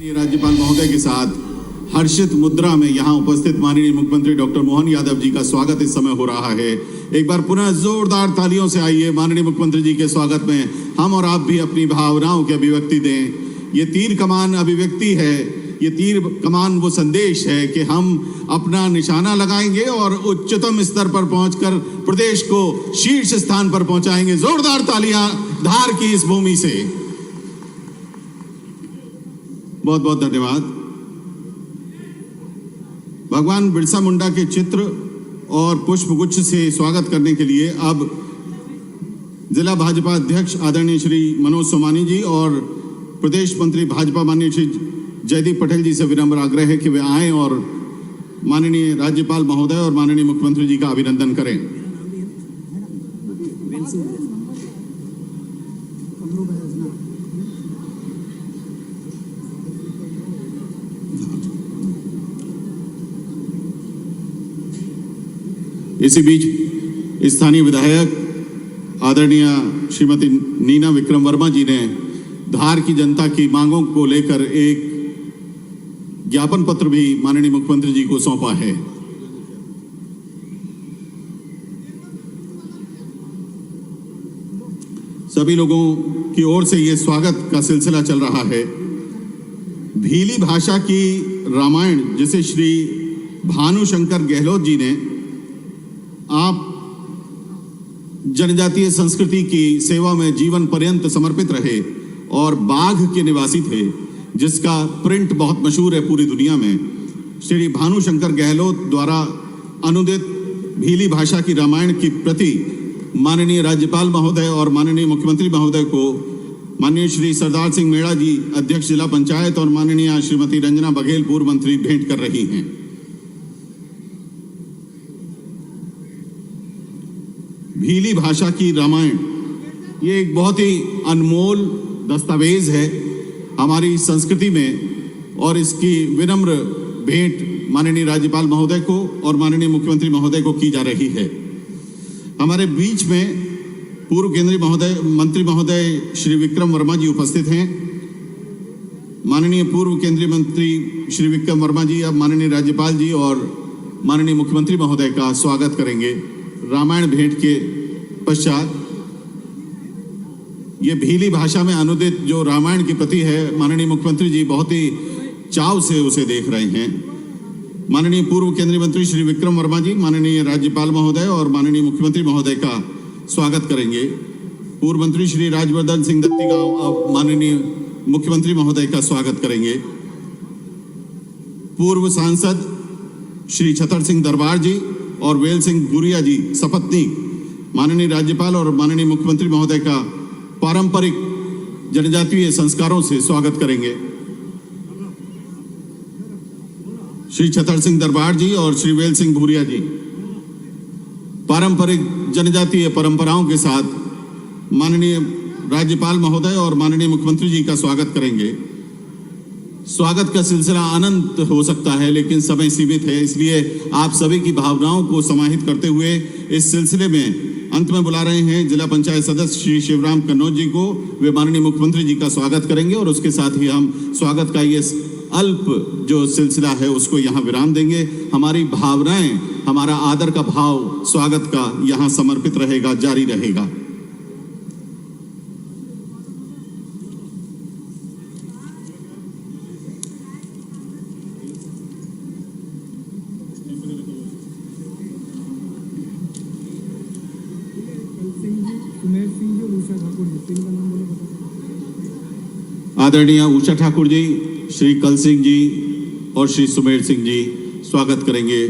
माननीय राज्यपाल महोदय के साथ हर्षित मुद्रा में यहाँ उपस्थित माननीय मुख्यमंत्री डॉक्टर मोहन यादव जी का स्वागत इस समय हो रहा है। एक बार पुनः जोरदार तालियों से आइए माननीय मुख्यमंत्री जी के स्वागत में हम और आप भी अपनी भावनाओं की अभिव्यक्ति दें। ये तीर कमान अभिव्यक्ति है, ये तीर कमान वो संदेश है कि हम अपना निशाना लगाएंगे और उच्चतम स्तर पर पहुंचकर प्रदेश को शीर्ष स्थान पर पहुंचाएंगे। जोरदार तालियां धार की इस भूमि से। बहुत बहुत धन्यवाद। भगवान बिरसा मुंडा के चित्र और पुष्पगुच्छ से स्वागत करने के लिए अब जिला भाजपा अध्यक्ष आदरणीय श्री मनोज सोमानी जी और प्रदेश मंत्री भाजपा माननीय श्री जयदीप पटेल जी से विनम्र आग्रह है कि वे आएं और माननीय राज्यपाल महोदय और माननीय मुख्यमंत्री जी का अभिनंदन करें। इसी बीच स्थानीय विधायक आदरणीय श्रीमती नीना विक्रम वर्मा जी ने धार की जनता की मांगों को लेकर एक ज्ञापन पत्र भी माननीय मुख्यमंत्री जी को सौंपा है। सभी लोगों की ओर से ये स्वागत का सिलसिला चल रहा है। भीली भाषा की रामायण जिसे श्री भानुशंकर गहलोत जी ने आप जनजातीय संस्कृति की सेवा में जीवन पर्यंत समर्पित रहे और बाघ के निवासी थे, जिसका प्रिंट बहुत मशहूर है पूरी दुनिया में। श्री भानुशंकर गहलोत द्वारा अनुदित भीली भाषा की रामायण की प्रति माननीय राज्यपाल महोदय और माननीय मुख्यमंत्री महोदय को माननीय श्री सरदार सिंह मेड़ा जी अध्यक्ष जिला पंचायत और माननीय श्रीमती रंजना बघेल पूर्व मंत्री भेंट कर रही हैं। भीली भाषा की रामायण ये एक बहुत ही अनमोल दस्तावेज है हमारी संस्कृति में और इसकी विनम्र भेंट माननीय राज्यपाल महोदय को और माननीय मुख्यमंत्री महोदय को की जा रही है। हमारे बीच में पूर्व केंद्रीय मंत्री महोदय श्री विक्रम वर्मा जी उपस्थित हैं। माननीय पूर्व केंद्रीय मंत्री श्री विक्रम वर्मा जी अब माननीय राज्यपाल जी और माननीय मुख्यमंत्री महोदय का स्वागत करेंगे। रामायण भेंट के पश्चात ये भीली भाषा में अनुदित जो रामायण की प्रति है, माननीय मुख्यमंत्री जी बहुत ही चाव से उसे देख रहे हैं। माननीय पूर्व केंद्रीय मंत्री श्री विक्रम वर्मा जी माननीय राज्यपाल महोदय और माननीय मुख्यमंत्री महोदय का स्वागत करेंगे। पूर्व मंत्री श्री राजवर्धन सिंह दत्तीगांव अब माननीय मुख्यमंत्री महोदय का स्वागत करेंगे। पूर्व सांसद श्री छतर सिंह दरबार जी और वेल सिंह भूरिया जी सपत्नीक माननीय राज्यपाल और माननीय मुख्यमंत्री महोदय का पारंपरिक जनजातीय संस्कारों से स्वागत करेंगे। श्री छतर सिंह दरबार जी और श्री वेल सिंह भूरिया जी पारंपरिक जनजातीय परंपराओं के साथ माननीय राज्यपाल महोदय और माननीय मुख्यमंत्री जी का स्वागत करेंगे। स्वागत का सिलसिला अनंत हो सकता है, लेकिन समय सीमित है, इसलिए आप सभी की भावनाओं को समाहित करते हुए इस सिलसिले में अंत में बुला रहे हैं जिला पंचायत सदस्य श्री शिवराम कन्नौज जी को। वे माननीय मुख्यमंत्री जी का स्वागत करेंगे और उसके साथ ही हम स्वागत का ये अल्प जो सिलसिला है उसको यहाँ विराम देंगे। हमारी भावनाएं, हमारा आदर का भाव स्वागत का यहाँ समर्पित रहेगा, जारी रहेगा। आदरणीय उषा ठाकुर जी, श्री कल सिंह जी और श्री सुमेर सिंह जी स्वागत करेंगे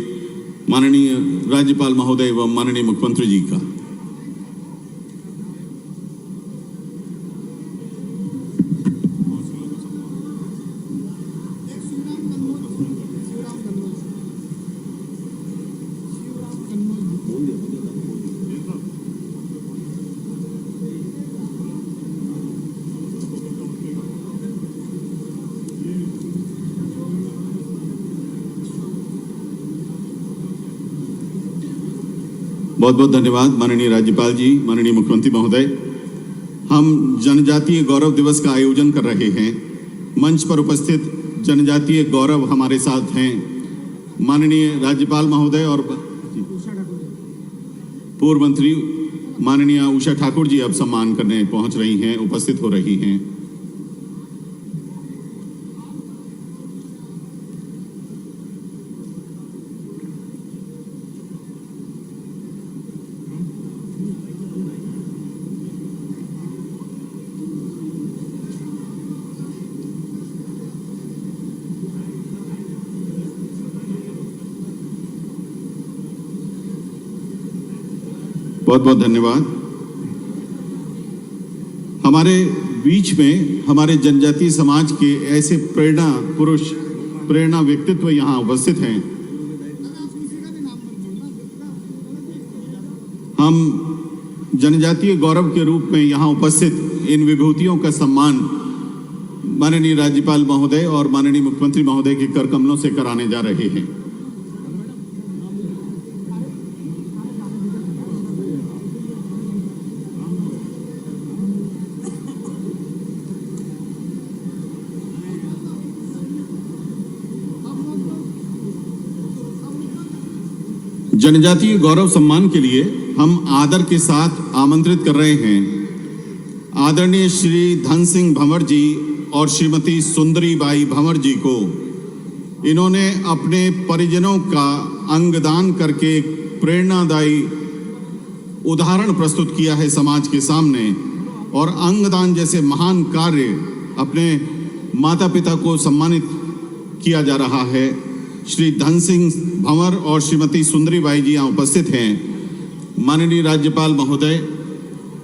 माननीय राज्यपाल महोदय एवं माननीय मुख्यमंत्री जी का। बहुत बहुत धन्यवाद माननीय राज्यपाल जी, माननीय मुख्यमंत्री महोदय। हम जनजातीय गौरव दिवस का आयोजन कर रहे हैं। मंच पर उपस्थित जनजातीय गौरव हमारे साथ हैं माननीय राज्यपाल महोदय और पूर्व मंत्री माननीय उषा ठाकुर जी अब सम्मान करने पहुंच रही हैं, उपस्थित हो रही हैं। बहुत बहुत धन्यवाद। हमारे बीच में हमारे जनजातीय समाज के ऐसे प्रेरणा पुरुष, प्रेरणा व्यक्तित्व यहाँ उपस्थित हैं। हम जनजातीय गौरव के रूप में यहाँ उपस्थित इन विभूतियों का सम्मान माननीय राज्यपाल महोदय और माननीय मुख्यमंत्री महोदय के कर कमलों से कराने जा रहे हैं। जनजातीय गौरव सम्मान के लिए हम आदर के साथ आमंत्रित कर रहे हैं आदरणीय श्री धन सिंह भंवर जी और श्रीमती सुंदरी बाई भंवर जी को। इन्होंने अपने परिजनों का अंगदान करके एक प्रेरणादायी उदाहरण प्रस्तुत किया है समाज के सामने, और अंगदान जैसे महान कार्य अपने माता पिता को सम्मानित किया जा रहा है। श्री धन सिंह भंवर और श्रीमती सुंदरी बाई जी यहाँ उपस्थित हैं। माननीय राज्यपाल महोदय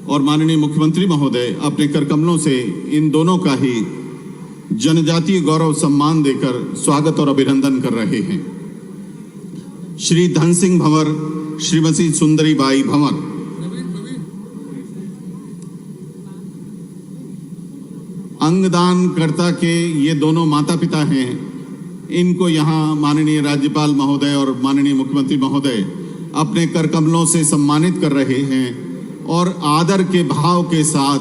और माननीय मुख्यमंत्री महोदय अपने कर कमलों से इन दोनों का ही जनजातीय गौरव सम्मान देकर स्वागत और अभिनंदन कर रहे हैं। श्री धन सिंह भंवर, श्रीमती सुंदरी बाई भंवर। अंगदान कर्ता के ये दोनों माता पिता हैं। इनको यहाँ माननीय राज्यपाल महोदय और माननीय मुख्यमंत्री महोदय अपने कर कमलों से सम्मानित कर रहे हैं, और आदर के भाव के साथ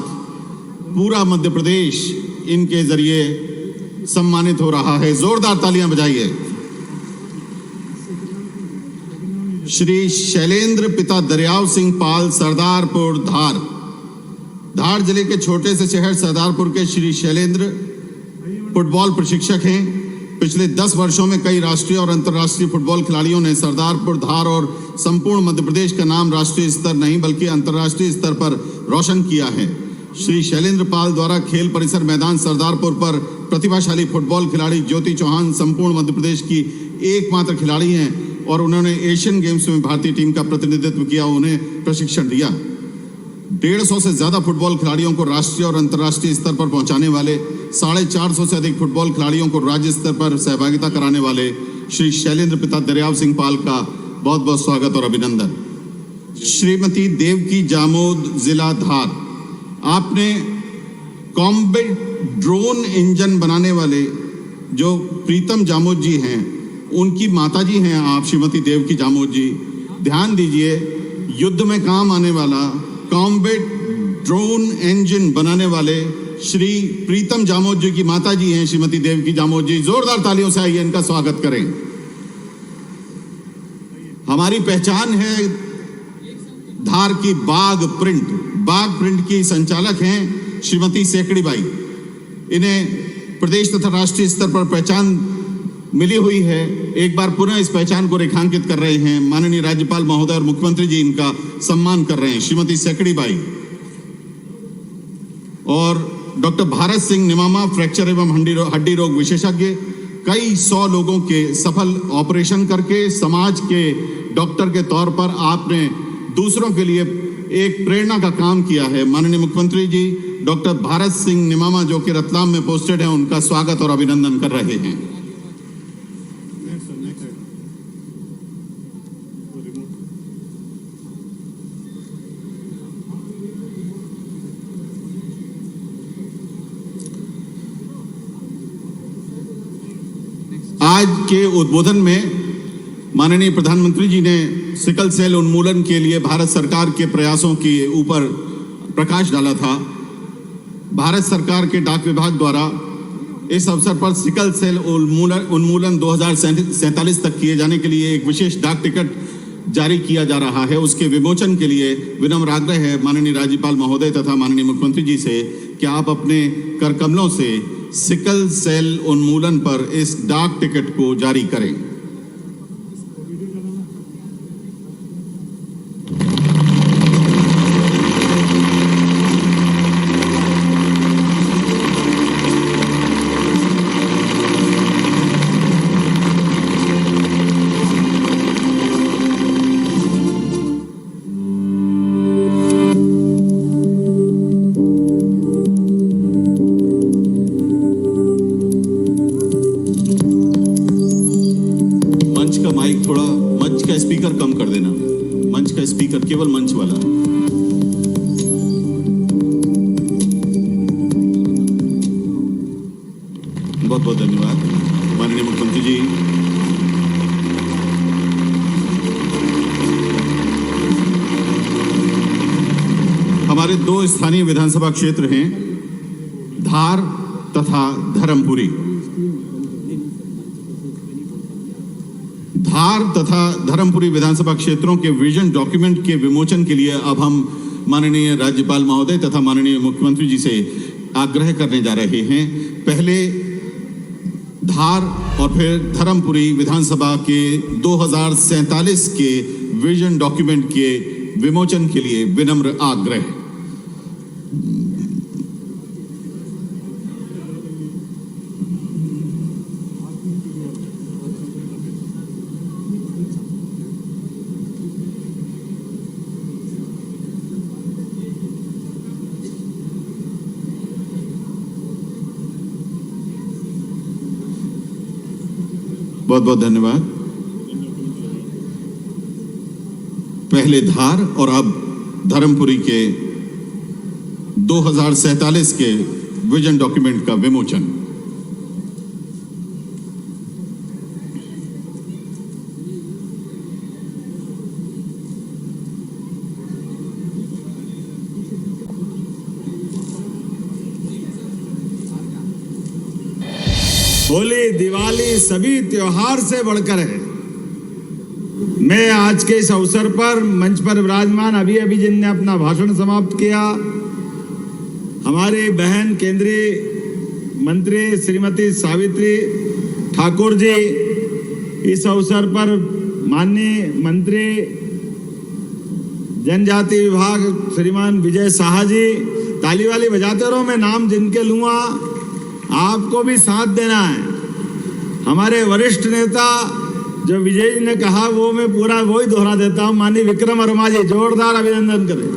पूरा मध्य प्रदेश इनके जरिए सम्मानित हो रहा है। जोरदार तालियां बजाइए। श्री शैलेंद्र पिता दरियाव सिंह पाल, सरदारपुर, धार जिले के छोटे से शहर सरदारपुर के श्री शैलेंद्र फुटबॉल प्रशिक्षक हैं। पिछले 10 वर्षों में कई राष्ट्रीय और अंतर्राष्ट्रीय फुटबॉल खिलाड़ियों ने सरदारपुर, धार और संपूर्ण मध्य प्रदेश का नाम राष्ट्रीय स्तर नहीं बल्कि अंतर्राष्ट्रीय स्तर पर रोशन किया है। श्री शैलेंद्र पाल द्वारा खेल परिसर मैदान सरदारपुर पर प्रतिभाशाली फुटबॉल खिलाड़ी ज्योति चौहान संपूर्ण मध्य प्रदेश की एकमात्र खिलाड़ी हैं, और उन्होंने एशियन गेम्स में भारतीय टीम का प्रतिनिधित्व किया, उन्हें प्रशिक्षण दिया। 150 से ज्यादा फुटबॉल खिलाड़ियों को राष्ट्रीय और अंतर्राष्ट्रीय स्तर पर पहुंचाने वाले, 450 से अधिक फुटबॉल खिलाड़ियों को राज्य स्तर पर सहभागिता कराने वाले श्री शैलेंद्र पिता दरियाव सिंह पाल का बहुत बहुत स्वागत और अभिनंदन। श्रीमती देवकी जामोद, जिला धार, आपने कॉम्बैट ड्रोन इंजन बनाने वाले जो प्रीतम जामोद जी हैं, उनकी माताजी हैं आप, श्रीमती देवकी जामोद जी। ध्यान दीजिए, युद्ध में काम आने वाला कॉम्बैट ड्रोन इंजन बनाने वाले श्री प्रीतम जामोद जी की माताजी हैं श्रीमती देवकी जामोद जी। जोरदार तालियों से आइए इनका स्वागत करें। हमारी पहचान है धार की बाग प्रिंट की संचालक हैं श्रीमती सेकड़ी बाई। इन्हें प्रदेश तथा राष्ट्रीय स्तर पर पहचान मिली हुई है। एक बार पुनः इस पहचान को रेखांकित कर रहे हैं माननीय राज्यपाल महोदय और मुख्यमंत्री जी, इनका सम्मान कर रहे हैं श्रीमती सेकड़ी बाई। और डॉक्टर भारत सिंह निमामा, फ्रैक्चर एवं हड्डी रोग विशेषज्ञ, कई 100 लोगों के सफल ऑपरेशन करके समाज के डॉक्टर के तौर पर आपने दूसरों के लिए एक प्रेरणा का काम किया है। माननीय मुख्यमंत्री जी डॉक्टर भारत सिंह निमामा जो कि रतलाम में पोस्टेड हैं, उनका स्वागत और अभिनंदन कर रहे हैं। आज के उद्बोधन में माननीय प्रधानमंत्री जी ने सिकल सेल उन्मूलन के लिए भारत सरकार के प्रयासों के ऊपर प्रकाश डाला था। भारत सरकार के डाक विभाग द्वारा इस अवसर पर सिकल सेल उन्मूलन 2047 तक किए जाने के लिए एक विशेष डाक टिकट जारी किया जा रहा है। उसके विमोचन के लिए विनम्र आग्रह है माननीय राज्यपाल महोदय तथा माननीय मुख्यमंत्री जी से कि आप अपने कर कमलों से सिकल सेल उन्मूलन पर इस डाक टिकट को जारी करें। मंच का स्पीकर कम कर देना, मंच का स्पीकर केवल मंच वाला। बहुत बहुत धन्यवाद माननीय मुख्यमंत्री जी। हमारे दो स्थानीय विधानसभा क्षेत्र हैं, धार तथा धर्मपुरी। धार तथा धर्मपुरी विधानसभा क्षेत्रों के विजन डॉक्यूमेंट के विमोचन के लिए अब हम माननीय राज्यपाल महोदय तथा माननीय मुख्यमंत्री जी से आग्रह करने जा रहे हैं। पहले धार और फिर धर्मपुरी विधानसभा के 2047 के विजन डॉक्यूमेंट के विमोचन के लिए विनम्र आग्रह। बहुत बहुत धन्यवाद। पहले धार और अब धर्मपुरी के 2047 के विजन डॉक्यूमेंट का विमोचन। होली, दिवाली सभी त्योहार से बढ़कर है। मैं आज के इस अवसर पर मंच पर विराजमान अभी जिनने अपना भाषण समाप्त किया, हमारी बहन केंद्रीय मंत्री श्रीमती सावित्री ठाकुर जी, इस अवसर पर माननीय मंत्री जनजाति विभाग श्रीमान विजय शाह जी, ताली वाली बजाते रहो। मैं नाम जिनके लूंगा आपको भी साथ देना है। हमारे वरिष्ठ नेता जो विजय जी ने कहा वो मैं पूरा वही दोहरा देता हूं। माननीय विक्रम वर्मा जी, जोरदार अभिनंदन करें।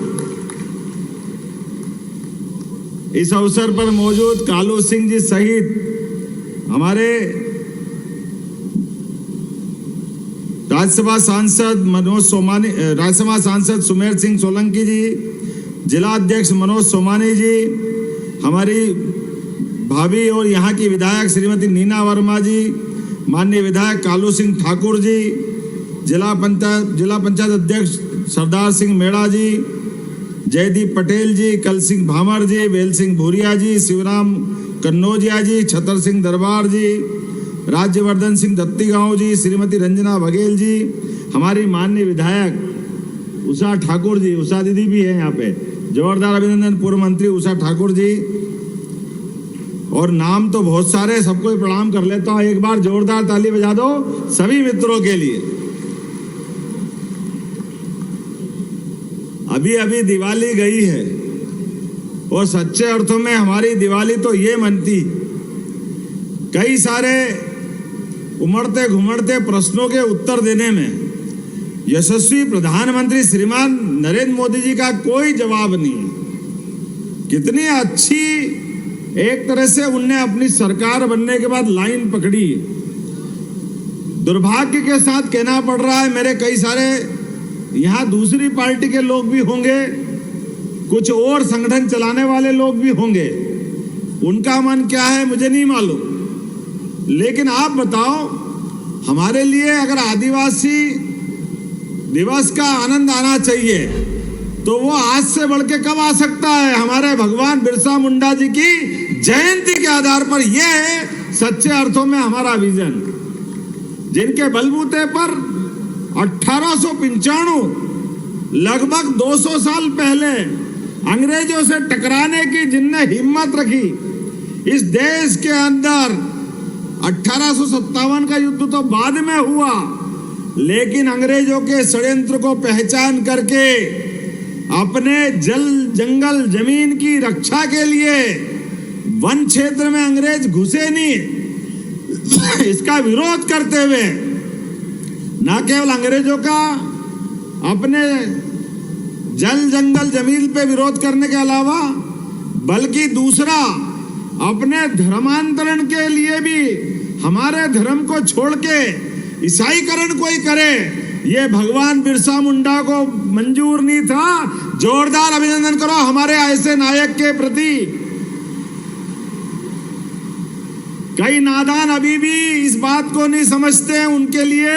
इस अवसर पर मौजूद कालू सिंह जी सहित हमारे राज्यसभा सांसद मनोज सोमानी, राज्यसभा सांसद सुमेर सिंह सोलंकी जी, जिला अध्यक्ष मनोज सोमानी जी, हमारी भाभी और यहाँ की विधायक श्रीमती नीना वर्मा जी, माननीय विधायक कालू सिंह ठाकुर जी, जिला पंचायत अध्यक्ष सरदार सिंह मेड़ा जी, जयदीप पटेल जी, कल सिंह भामर जी, बेल सिंह भूरिया जी, शिवराम कन्नौजिया जी, छतर सिंह दरबार जी, राज्यवर्धन सिंह दत्तीगांव जी, श्रीमती रंजना बघेल जी, हमारी माननीय विधायक उषा ठाकुर जी, उषा दीदी भी है यहाँ पे, जोरदार अभिनंदन। पूर्व मंत्री उषा ठाकुर जी, और नाम तो बहुत सारे, सबको प्रणाम कर लेता हूं। एक बार जोरदार ताली बजा दो सभी मित्रों के लिए। अभी दिवाली गई है और सच्चे अर्थों में हमारी दिवाली तो ये मनती, कई सारे उमड़ते घुमड़ते प्रश्नों के उत्तर देने में यशस्वी प्रधानमंत्री श्रीमान नरेंद्र मोदी जी का कोई जवाब नहीं है। कितनी अच्छी एक तरह से उनने अपनी सरकार बनने के बाद लाइन पकड़ी। दुर्भाग्य के साथ कहना पड़ रहा है, मेरे कई सारे यहाँ दूसरी पार्टी के लोग भी होंगे, कुछ और संगठन चलाने वाले लोग भी होंगे, उनका मन क्या है मुझे नहीं मालूम। लेकिन आप बताओ, हमारे लिए अगर आदिवासी दिवस का आनंद आना चाहिए तो वो आज से बढ़ के कब आ सकता है? हमारे भगवान बिरसा मुंडा जी की जयंती के आधार पर यह है सच्चे अर्थों में हमारा विजन, जिनके बलबूते पर 1895 लगभग 200 साल पहले अंग्रेजों से टकराने की जिनने हिम्मत रखी, इस देश के अंदर 1857 का युद्ध तो बाद में हुआ, लेकिन अंग्रेजों के षड्यंत्र को पहचान करके अपने जल जंगल जमीन की रक्षा के लिए वन क्षेत्र में अंग्रेज घुसे नहीं, इसका विरोध करते हुए न केवल अंग्रेजों का अपने जल जंगल जमीन पे विरोध करने के अलावा, बल्कि दूसरा अपने धर्मांतरण के लिए भी हमारे धर्म को छोड़ के ईसाईकरण कोई करे, ये भगवान बिरसा मुंडा को मंजूर नहीं था। जोरदार अभिनंदन करो हमारे ऐसे नायक के प्रति। कई नादान अभी भी इस बात को नहीं समझते हैं, उनके लिए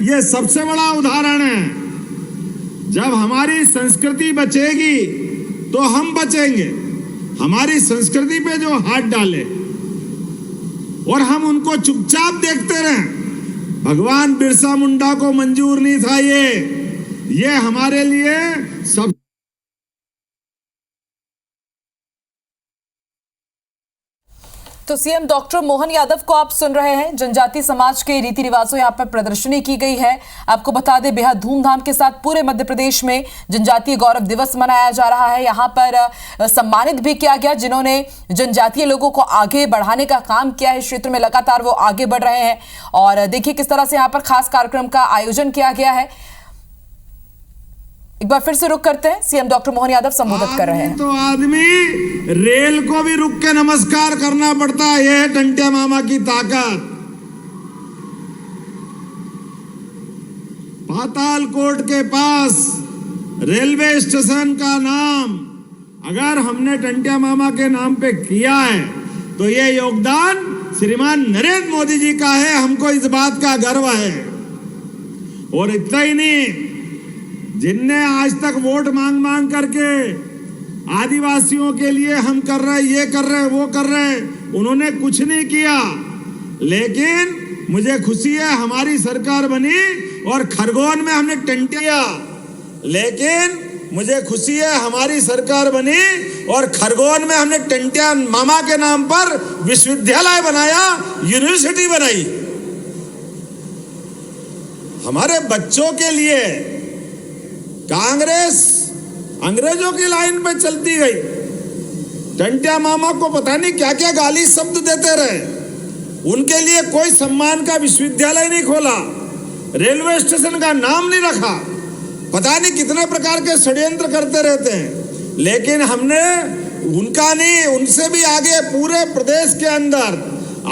ये सबसे बड़ा उदाहरण है। जब हमारी संस्कृति बचेगी तो हम बचेंगे। हमारी संस्कृति पे जो हाथ डाले और हम उनको चुपचाप देखते रहें, भगवान बिरसा मुंडा को मंजूर नहीं था ये हमारे लिए सब। तो सीएम डॉक्टर मोहन यादव को आप सुन रहे हैं। जनजाति समाज के रीति रिवाजों यहाँ पर प्रदर्शनी की गई है। आपको बता दें, बेहद धूमधाम के साथ पूरे मध्य प्रदेश में जनजातीय गौरव दिवस मनाया जा रहा है। यहाँ पर सम्मानित भी किया गया जिन्होंने जनजातीय लोगों को आगे बढ़ाने का काम किया है। इस क्षेत्र में लगातार वो आगे बढ़ रहे हैं और देखिए किस तरह से यहाँ पर खास कार्यक्रम का आयोजन किया गया है। एक बार फिर से रुक करते हैं, सीएम डॉक्टर मोहन यादव संबोधित कर रहे हैं। तो आदमी रेल को भी रुक के नमस्कार करना पड़ता है, यह है टंटिया मामा की ताकत। पातालकोट के पास रेलवे स्टेशन का नाम अगर हमने टंटिया मामा के नाम पे किया है तो यह योगदान श्रीमान नरेंद्र मोदी जी का है। हमको इस बात का गर्व है। और इतना ही नहीं, जिनने आज तक वोट मांग मांग करके आदिवासियों के लिए हम कर रहे, ये कर रहे, वो कर रहे, उन्होंने कुछ नहीं किया। लेकिन मुझे खुशी है हमारी सरकार बनी और खरगोन में हमने टंटिया, लेकिन मुझे खुशी है हमारी सरकार बनी और खरगोन में हमने टंटिया मामा के नाम पर विश्वविद्यालय बनाया, यूनिवर्सिटी बनाई। हमारे बच्चों के लिए कांग्रेस अंग्रेजों की लाइन पे चलती गई। टंटिया मामा को पता नहीं क्या क्या गाली शब्द देते रहे, उनके लिए कोई सम्मान का विश्वविद्यालय नहीं खोला, रेलवे स्टेशन का नाम नहीं रखा, पता नहीं कितने प्रकार के षड्यंत्र करते रहते हैं। लेकिन हमने उनका नहीं, उनसे भी आगे पूरे प्रदेश के अंदर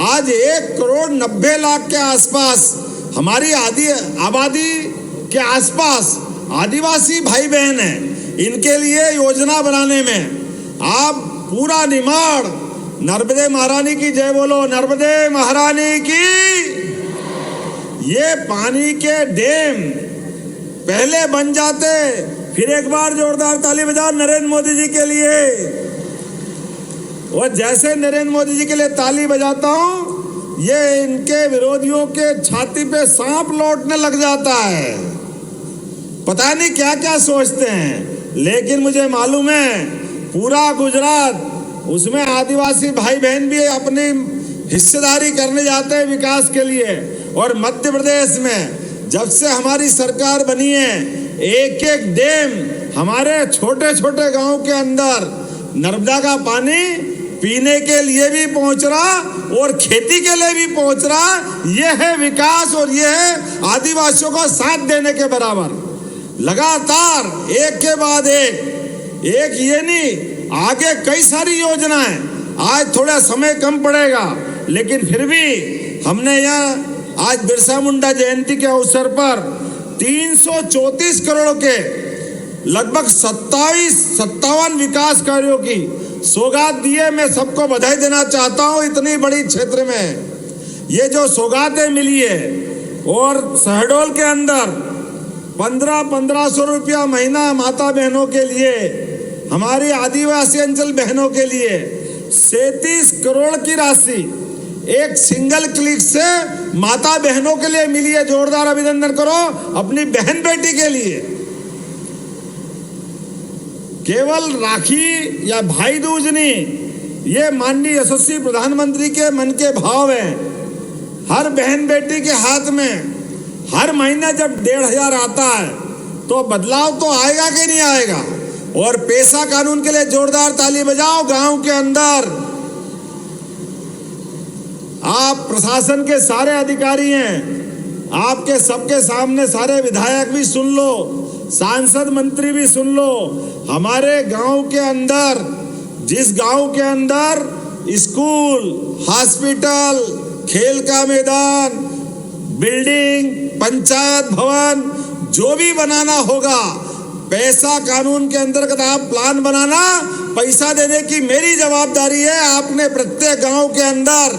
आज 1,90,00,000 के आसपास हमारी आबादी के आसपास आदिवासी भाई बहन हैं। इनके लिए योजना बनाने में आप पूरा निमाड़, नर्मदे महारानी की जय बोलो, नर्मदे महारानी की। ये पानी के डैम पहले बन जाते, फिर एक बार जोरदार ताली बजाओ नरेंद्र मोदी जी के लिए। और जैसे नरेंद्र मोदी जी के लिए ताली बजाता हूं, ये इनके विरोधियों के छाती पे सांप लौटने लग जाता है। पता नहीं क्या क्या सोचते हैं, लेकिन मुझे मालूम है पूरा गुजरात, उसमें आदिवासी भाई बहन भी अपनी हिस्सेदारी करने जाते हैं विकास के लिए। और मध्य प्रदेश में जब से हमारी सरकार बनी है, एक एक डैम हमारे छोटे छोटे गांव के अंदर नर्मदा का पानी पीने के लिए भी पहुंच रहा और खेती के लिए भी पहुंच रहा। यह है विकास और यह है आदिवासियों को साथ देने के बराबर। लगातार एक के बाद एक ये नहीं, आगे कई सारी योजनाएं। आज थोड़ा समय कम पड़ेगा, लेकिन फिर भी हमने यहाँ आज बिरसा मुंडा जयंती के अवसर पर 334 करोड़ के लगभग 57 विकास कार्यों की सौगात दी है। मैं सबको बधाई देना चाहता हूँ। इतनी बड़ी क्षेत्र में ये जो सौगातें मिली है, और शहडोल के अंदर 1500 रुपया महीना माता बहनों के लिए, हमारी आदिवासी अंचल बहनों के लिए 37 करोड़ की राशि एक सिंगल क्लिक से माता बहनों के लिए मिली है। जोरदार अभिनंदन करो अपनी बहन बेटी के लिए। केवल राखी या भाई दूज नहीं, ये माननीय यशस्वी प्रधानमंत्री के मन के भाव हैं। हर बहन बेटी के हाथ में हर महीने जब 1,500 आता है तो बदलाव तो आएगा कि नहीं आएगा। और पेशा कानून के लिए जोरदार ताली बजाओ। गांव के अंदर आप प्रशासन के सारे अधिकारी हैं, आपके सबके सामने सारे विधायक भी सुन लो, सांसद मंत्री भी सुन लो। हमारे गांव के अंदर, जिस गांव के अंदर स्कूल, हॉस्पिटल, खेल का मैदान, बिल्डिंग, पंचायत भवन जो भी बनाना होगा, पैसा कानून के अंतर्गत आप प्लान बनाना, पैसा देने की मेरी जवाबदारी है। आपने प्रत्येक गांव के अंदर,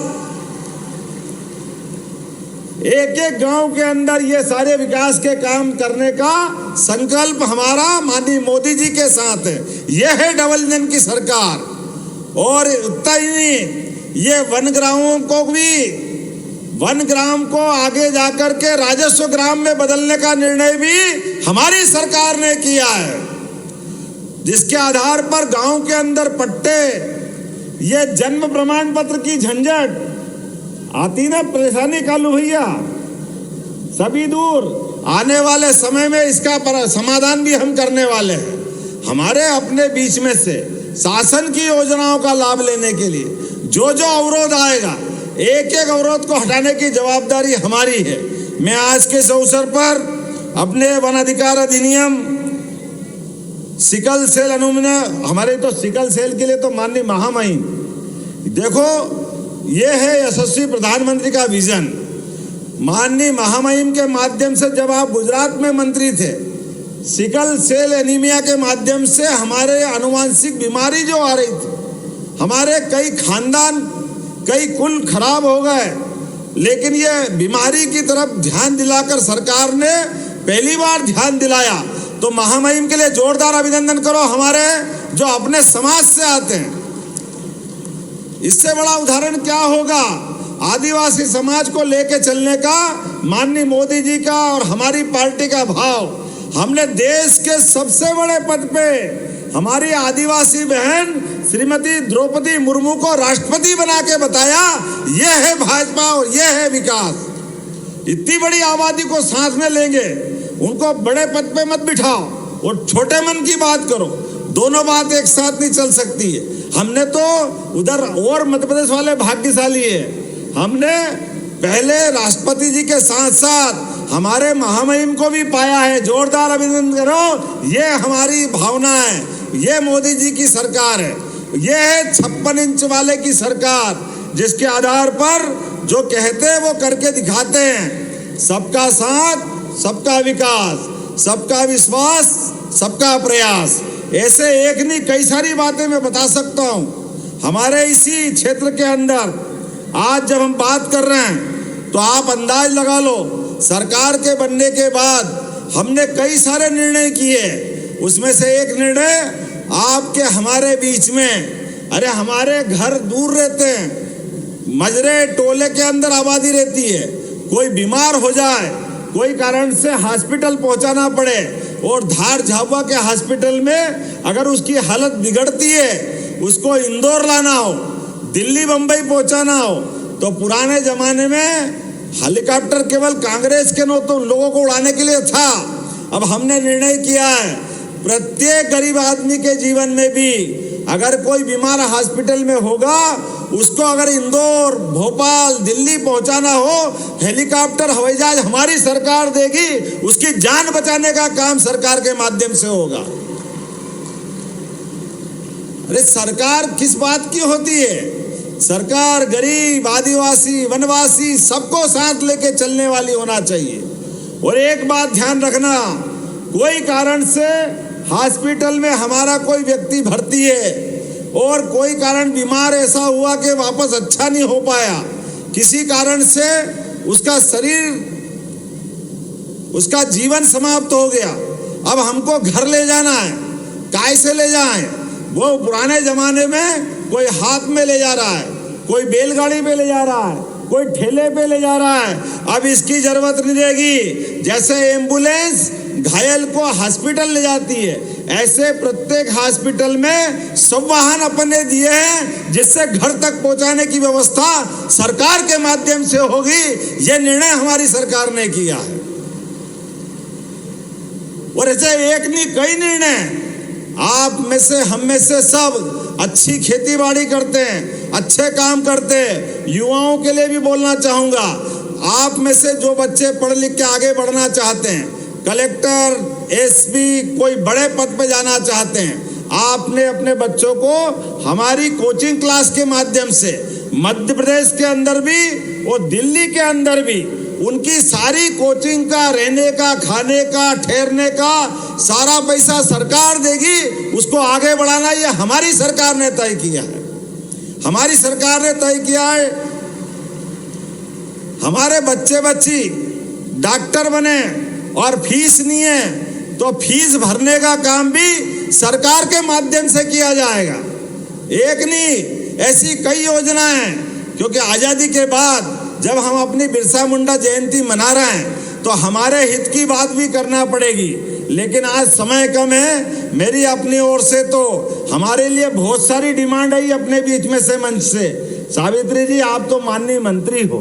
एक एक गांव के अंदर ये सारे विकास के काम करने का संकल्प हमारा माननीय मोदी जी के साथ है। यह है डबल इंजन की सरकार। और उतना ही नहीं, ये वन ग्राम को आगे जाकर के राजस्व ग्राम में बदलने का निर्णय भी हमारी सरकार ने किया है, जिसके आधार पर गांव के अंदर पट्टे, ये जन्म प्रमाण पत्र की झंझट आती ना, परेशानी कालू भैया सभी दूर। आने वाले समय में इसका समाधान भी हम करने वाले हैं। हमारे अपने बीच में से शासन की योजनाओं का लाभ लेने के लिए जो जो अवरोध आएगा, एक एक अवरोध को हटाने की जवाबदारी हमारी है। मैं आज के इस अवसर पर अपने वन अधिकार अधिनियम, सिकल सेल अनुमन, हमारे तो सिकल सेल के लिए तो माननीय महामहिम, देखो ये है यशस्वी प्रधानमंत्री का विजन। माननीय महामहिम के माध्यम से जब आप गुजरात में मंत्री थे, सिकल सेल एनीमिया के माध्यम से हमारे आनुवांशिक बीमारी जो आ रही थी, हमारे कई खानदान, कई कुल खराब हो गए। लेकिन ये बीमारी की तरफ ध्यान दिलाकर सरकार ने पहली बार ध्यान दिलाया। तो महामहिम के लिए जोरदार अभिनंदन करो, हमारे जो अपने समाज से आते हैं। इससे बड़ा उदाहरण क्या होगा आदिवासी समाज को लेके चलने का माननीय मोदी जी का और हमारी पार्टी का भाव। हमने देश के सबसे बड़े पद पे हमारी आदिवासी बहन श्रीमती द्रौपदी मुर्मू को राष्ट्रपति बना के बताया, यह है भाजपा और यह है विकास। इतनी बड़ी आबादी को साथ में लेंगे, उनको बड़े पद पे मत बिठाओ और छोटे मन की बात करो। दोनों बात एक साथ नहीं चल सकती है। हमने तो उधर और मध्य प्रदेश वाले भाग्यशाली है, हमने पहले राष्ट्रपति जी के साथ साथ हमारे महामहिम को भी पाया है। जोरदार अभिनंदन करो। ये हमारी भावना है, ये मोदी जी की सरकार है, ये है 56 इंच वाले की सरकार, जिसके आधार पर जो कहते हैं वो करके दिखाते हैं। सबका साथ, सबका विकास, सबका विश्वास, सबका प्रयास। ऐसे एक नहीं कई सारी बातें मैं बता सकता हूँ। हमारे इसी क्षेत्र के अंदर आज जब हम बात कर रहे हैं तो आप अंदाज लगा लो, सरकार के बनने के बाद हमने कई सारे निर्णय किए। उसमें से एक निर्णय आपके हमारे बीच में, अरे हमारे घर दूर रहते हैं, मजरे टोले के अंदर आबादी रहती है, कोई बीमार हो जाए, कोई कारण से हॉस्पिटल पहुंचाना पड़े और धार झाबुआ के हॉस्पिटल में अगर उसकी हालत बिगड़ती है, उसको इंदौर लाना हो, दिल्ली बंबई पहुंचाना हो, तो पुराने जमाने में हेलीकॉप्टर केवल कांग्रेस के लोगों को उड़ाने के लिए था। अब हमने निर्णय किया है प्रत्येक गरीब आदमी के जीवन में भी अगर कोई बीमार हॉस्पिटल में होगा, उसको अगर इंदौर, भोपाल, दिल्ली पहुंचाना हो, हेलीकॉप्टर, हवाई जहाज हमारी सरकार देगी, उसकी जान बचाने का काम सरकार के माध्यम से होगा। अरे सरकार किस बात की होती है? सरकार गरीब, आदिवासी, वनवासी सबको साथ लेके चलने वाली होना चाहिए। और एक बात ध्यान रखना, कोई कारण से हॉस्पिटल में हमारा कोई व्यक्ति भर्ती है और कोई कारण बीमार ऐसा हुआ कि वापस अच्छा नहीं हो पाया, किसी कारण से उसका शरीर, उसका जीवन समाप्त हो गया, अब हमको घर ले जाना है, कैसे ले जाएं? वो पुराने जमाने में कोई हाथ में ले जा रहा है, कोई बैलगाड़ी पे ले जा रहा है, कोई ठेले पे ले जा रहा है। अब इसकी जरूरत नहीं रहेगी। जैसे एम्बुलेंस घायल को हॉस्पिटल ले जाती है, ऐसे प्रत्येक हॉस्पिटल में सब वाहन अपन ने दिए हैं, जिससे घर तक पहुंचाने की व्यवस्था सरकार के माध्यम से होगी। यह निर्णय हमारी सरकार ने किया है। और ऐसे एक नहीं कई निर्णय, आप में से हम में से सब अच्छी खेती बाड़ी करते हैं, अच्छे काम करते हैं। युवाओं के लिए भी बोलना चाहूंगा, आप में से जो बच्चे पढ़ लिख के आगे बढ़ना चाहते हैं, कलेक्टर, एसपी, कोई बड़े पद पे जाना चाहते हैं, आपने अपने बच्चों को हमारी कोचिंग क्लास के माध्यम से मध्य प्रदेश के अंदर भी और दिल्ली के अंदर भी उनकी सारी कोचिंग का, रहने का, खाने का, ठहरने का सारा पैसा सरकार देगी। उसको आगे बढ़ाना ये हमारी सरकार ने तय किया है। हमारी सरकार ने तय किया है। हमारे बच्चे बच्ची डॉक्टर बने और फीस नहीं है तो फीस भरने का काम भी सरकार के माध्यम से किया जाएगा। एक नहीं, ऐसी कई योजनाएं हैं। क्योंकि आजादी के बाद जब हम अपनी बिरसा मुंडा जयंती मना रहे हैं तो हमारे हित की बात भी करना पड़ेगी। लेकिन आज समय कम है। मेरी अपनी ओर से तो हमारे लिए बहुत सारी डिमांड आई अपने बीच में से मंच से। सावित्री जी, आप तो माननीय मंत्री हो,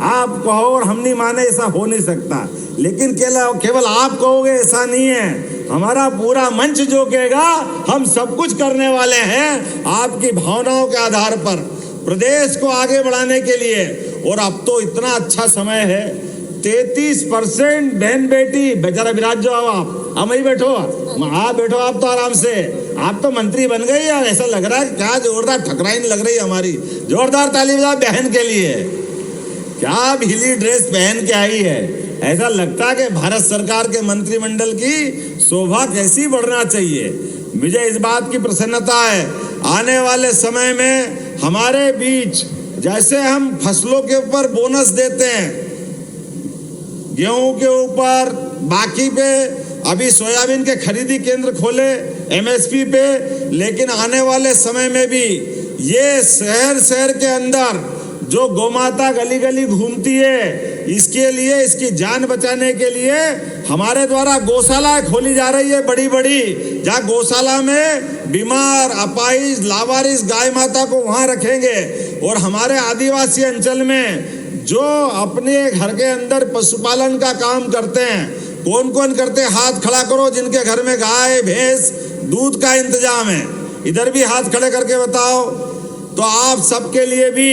आप कहो और हम नहीं माने, ऐसा हो नहीं सकता। लेकिन केवल आप कहोगे ऐसा नहीं है, हमारा पूरा मंच जो कहेगा हम सब कुछ करने वाले हैं आपकी भावनाओं के आधार पर प्रदेश को आगे बढ़ाने के लिए। और अब तो इतना अच्छा समय है, 33% बहन बेटी। बेचारा विराज जाओ, आप वही बैठो, आप बैठो, आप तो आराम से, आप तो मंत्री बन गए यार। ऐसा लग रहा है क्या जोरदार ठकराइन लग रही है हमारी। जोरदार ताली बजाओ बहन के लिए। क्या भीली ड्रेस पहन के आई है, ऐसा लगता है कि भारत सरकार के मंत्रिमंडल की शोभा कैसी बढ़ना चाहिए। मुझे इस बात की प्रसन्नता है, आने वाले समय में हमारे बीच जैसे हम फसलों के ऊपर बोनस देते हैं, गेहूं के ऊपर, बाकी पे, अभी सोयाबीन के खरीदी केंद्र खोले एमएसपी पे, लेकिन आने वाले समय में भी ये शहर शहर के अंदर जो गौमाता गली गली घूमती है, इसके लिए, इसकी जान बचाने के लिए हमारे द्वारा गौशाला खोली जा रही है बड़ी बड़ी, जहाँ गौशाला में बीमार, अपाहिज, लावारिस गाय माता को वहाँ रखेंगे। और हमारे आदिवासी अंचल में जो अपने घर के अंदर पशुपालन का काम करते हैं, कौन कौन करते हैं, हाथ खड़ा करो जिनके घर में गाय भैंस दूध का इंतजाम है, इधर भी हाथ खड़े करके बताओ। तो आप सबके लिए भी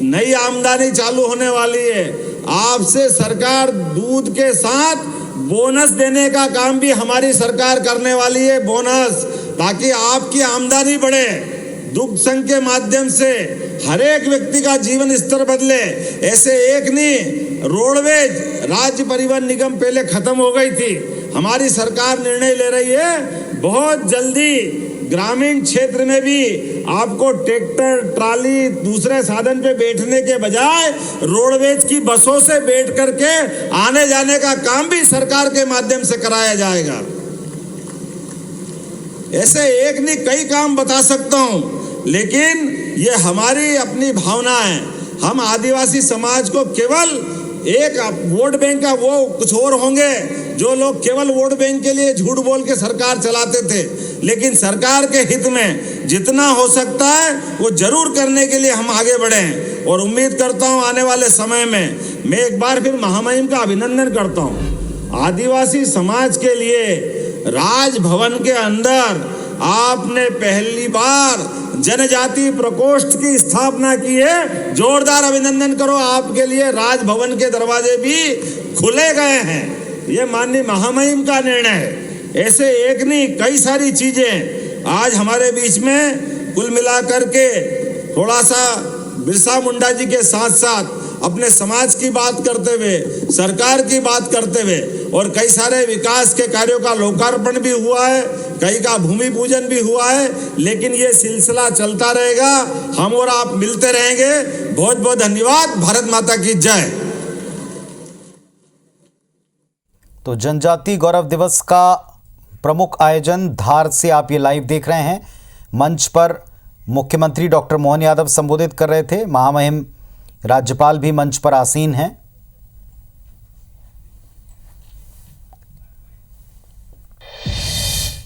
नई आमदनी चालू होने वाली है। आपसे सरकार दूध के साथ बोनस देने का काम भी हमारी सरकार करने वाली है, बोनस, ताकि आपकी आमदनी बढ़े। दुग्ध संघ के माध्यम से हर एक व्यक्ति का जीवन स्तर बदले। ऐसे एक नहीं, रोडवेज, राज्य परिवहन निगम पहले खत्म हो गई थी, हमारी सरकार निर्णय ले रही है बहुत जल्दी ग्रामीण क्षेत्र में भी आपको ट्रैक्टर, ट्राली, दूसरे साधन पे बैठने के बजाय रोडवेज की बसों से बैठ करके आने जाने का काम भी सरकार के माध्यम से कराया जाएगा। ऐसे एक नहीं कई काम बता सकता हूं, लेकिन ये हमारी अपनी भावना है। हम आदिवासी समाज को केवल एक वोट बैंक का, वो कुछ और होंगे जो लोग केवल वोट बैंक के लिए झूठ बोल के सरकार चलाते थे, लेकिन सरकार के हित में जितना हो सकता है वो जरूर करने के लिए हम आगे बढ़े। और उम्मीद करता हूं आने वाले समय में मैं एक बार फिर महामहिम का अभिनंदन करता हूं। आदिवासी समाज के लिए राजभवन के अंदर आपने पहली बार जनजाति प्रकोष्ठ की स्थापना की है, जोरदार अभिनंदन करो। आपके लिए राजभवन के दरवाजे भी खुले गए हैं, ये माननीय महामहिम का निर्णय है। ऐसे एक नहीं कई सारी चीजें आज हमारे बीच में कुल मिलाकर के थोड़ा सा बिरसा मुंडा जी के साथ साथ अपने समाज की बात करते हुए, सरकार की बात करते हुए, और कई सारे विकास के कार्यों का लोकार्पण भी हुआ है, कई का भूमि पूजन भी हुआ है, लेकिन ये सिलसिला चलता रहेगा। हम और आप मिलते रहेंगे। बहुत बहुत धन्यवाद। भारत माता की जय। तो जनजाति गौरव दिवस का प्रमुख आयोजन धार से आप ये लाइव देख रहे हैं। मंच पर मुख्यमंत्री डॉक्टर मोहन यादव संबोधित कर रहे थे। महामहिम राज्यपाल भी मंच पर आसीन हैं।